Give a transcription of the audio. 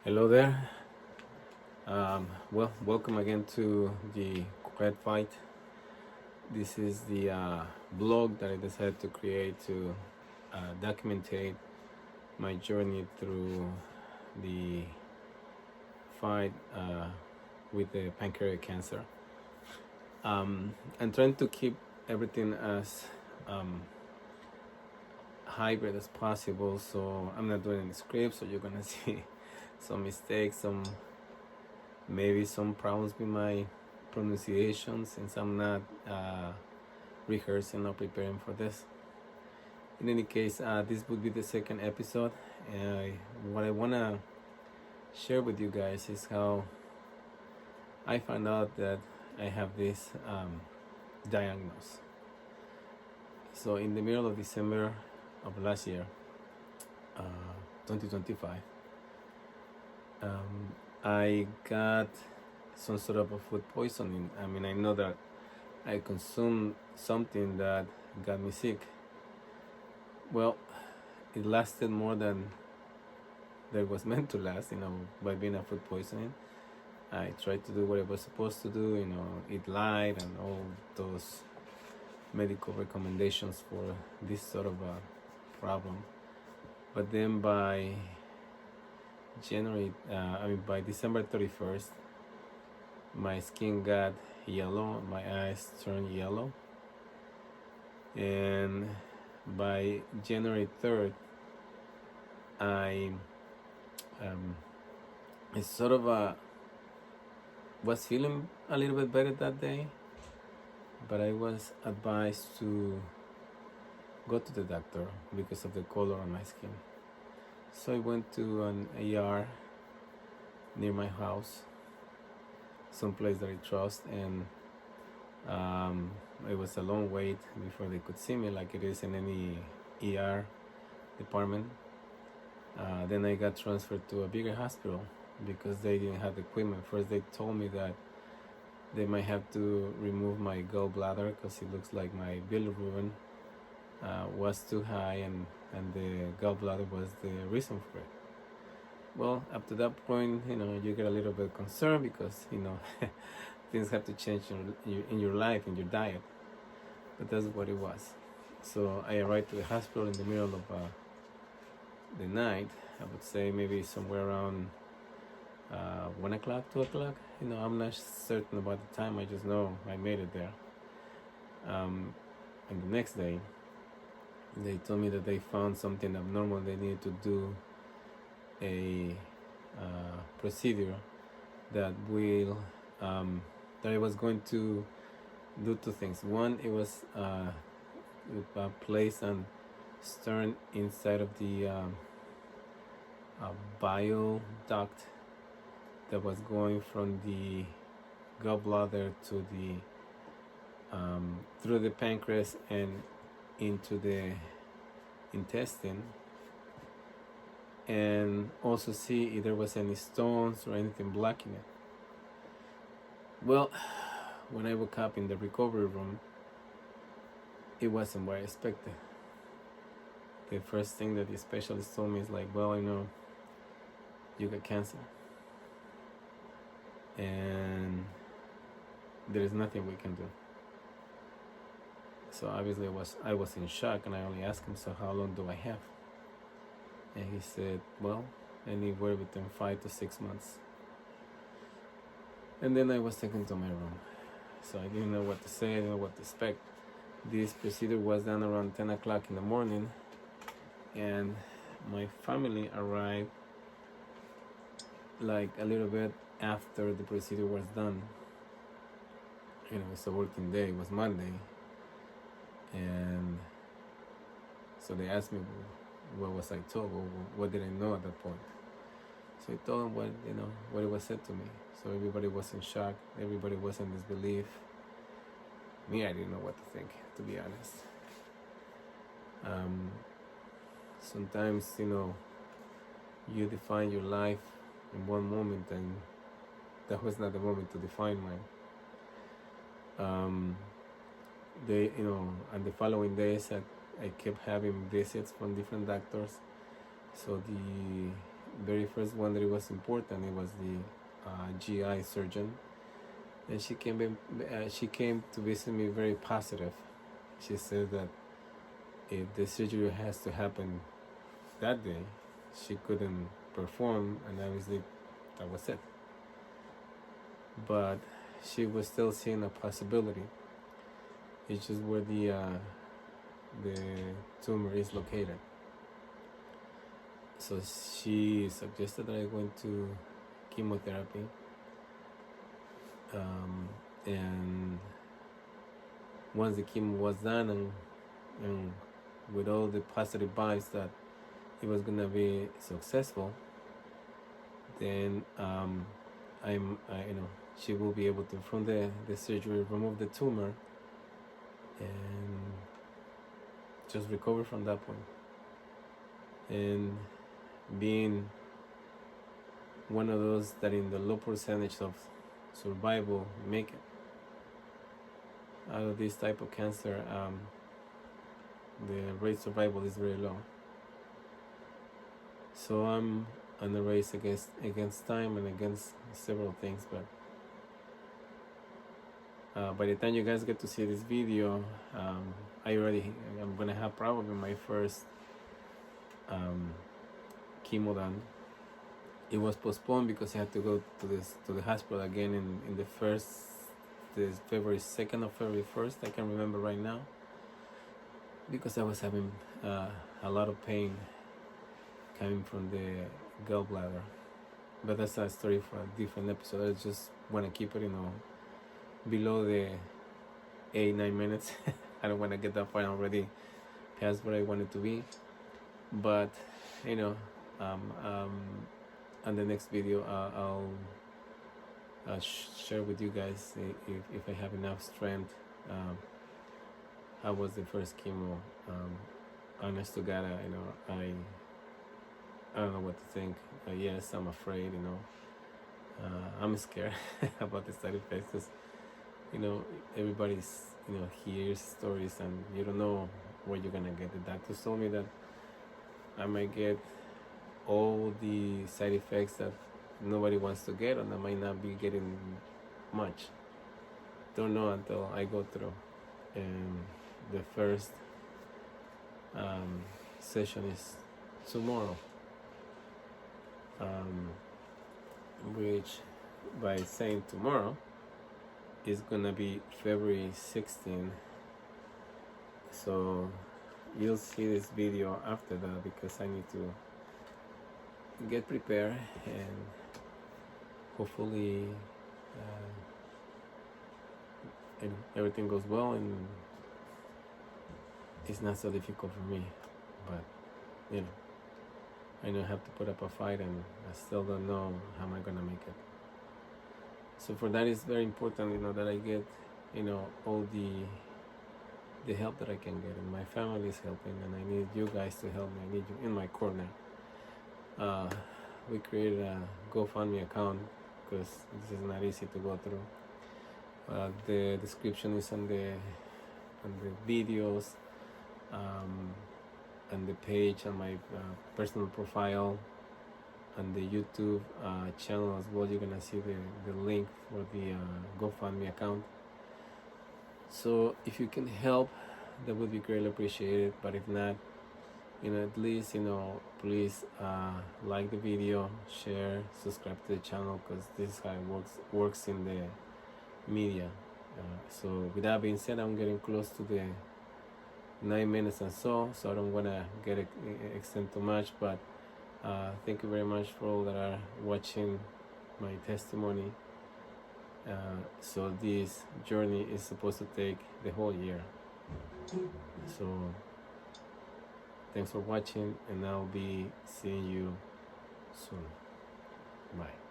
Hello there. Welcome again to the Quiet Fight. This is the blog that I decided to create to documentate my journey through the fight with the pancreatic cancer. I'm trying to keep everything as hybrid as possible, so I'm not doing any scripts, so you're gonna see some mistakes, maybe some problems with my pronunciation since I'm not rehearsing or preparing for this. In any case, this would be the second episode. What I want to share with you guys is how I found out that I have this diagnose. So in the middle of December of last year, 2025, I got some sort of a food poisoning. I mean, I know that I consumed something that got me sick. Well, it lasted more than it was meant to last, by being a food poisoning. I tried to do what I was supposed to do, eat light and all those medical recommendations for this sort of a problem. But then by December 31st, my skin got yellow, my eyes turned yellow, and by January 3rd, I was feeling a little bit better that day, but I was advised to go to the doctor because of the color on my skin. So I went to an ER near my house, someplace that I trust, and it was a long wait before they could see me, like it is in any ER department. Then I got transferred to a bigger hospital because they didn't have the equipment. First they told me that they might have to remove my gallbladder because it looks like my bilirubin was too high, and the gallbladder was the reason for it. Well, up to that point, you get a little bit concerned because things have to change in your life, in your diet. But that's what it was. So I arrived to the hospital in the middle of the night. I would say maybe somewhere around 1 o'clock, 2 o'clock. I'm not certain about the time. I just know I made it there. And the next day, they told me that they found something abnormal. They needed to do a procedure that I was going to do two things. One, it was place and stern inside of the bile duct that was going from the gallbladder to the through the pancreas and into the intestine, and also see if there was any stones or anything blocking it. Well, when I woke up in the recovery room, it wasn't what I expected. The first thing that the specialist told me is like, well, I know you got cancer, and there is nothing we can do. So obviously I was in shock, and I only asked him, so how long do I have? And he said, well, anywhere between 5 to 6 months. And then I was taken to my room. So I didn't know what to say, I didn't know what to expect. This procedure was done around 10 o'clock in the morning, and my family arrived like a little bit after the procedure was done. It's a working day, it was Monday. And so they asked me what was I told, what did I know at that point. So I told them what it was said to me. So everybody was in shock, everybody was in disbelief. Me, I didn't know what to think, to be honest. Sometimes, you define your life in one moment, and that was not the moment to define mine. And the following days, I kept having visits from different doctors. So very first one that it was important, it was the GI surgeon, and she came to visit me very positive. She said that if the surgery has to happen that day, she couldn't perform, and obviously that was it. But she was still seeing a possibility. It's just where the tumor is located. So she suggested that I went to chemotherapy, and once the chemo was done, and with all the positive vibes that it was gonna be successful, then she will be able to, from the surgery, remove the tumor and just recover from that point. And being one of those that in the low percentage of survival make it out of this type of cancer, the rate of survival is very low. So I'm on the race against time and against several things, but by the time you guys get to see this video, I'm gonna have probably my first chemo done. It was postponed because I had to go to the hospital again in the February 2nd or February 1st. I can't remember right now, because I was having a lot of pain coming from the gallbladder. But that's a story for a different episode. I just want to keep it, below the 8-9 minutes. I don't want to get that far already past where I want it to be. But on the next video, I'll share with you guys if I have enough strength. How was the first chemo? Honest to God, I don't know what to think. Yes, I'm afraid. I'm scared about the side effects, because everybody's hears stories and you don't know where you're gonna get. The doctors told me that I might get all the side effects that nobody wants to get, and I might not be getting much. Don't know until I go through. And the first session is tomorrow, which, by saying tomorrow, is gonna be February 16th. So you'll see this video after that, because I need to get prepared, and hopefully and everything goes well and it's not so difficult for me. But I know I have to put up a fight, and I still don't know how am I gonna make it. So for that, it's very important, that I get, all the help that I can get, and my family is helping, and I need you guys to help me. I need you in my corner. We created a GoFundMe account, because this is not easy to go through. The description is on the videos, and the page, on my personal profile, and the YouTube channel as well. You're gonna see the link for the GoFundMe account. So if you can help, that would be greatly appreciated. But if not, at least please like the video, share, subscribe to the channel, because this is how it works in the media. So with that being said, I'm getting close to the 9 minutes and so I don't want to get extend too much. But thank you very much for all that are watching my testimony. So this journey is supposed to take the whole year. So thanks for watching, and I'll be seeing you soon. Bye.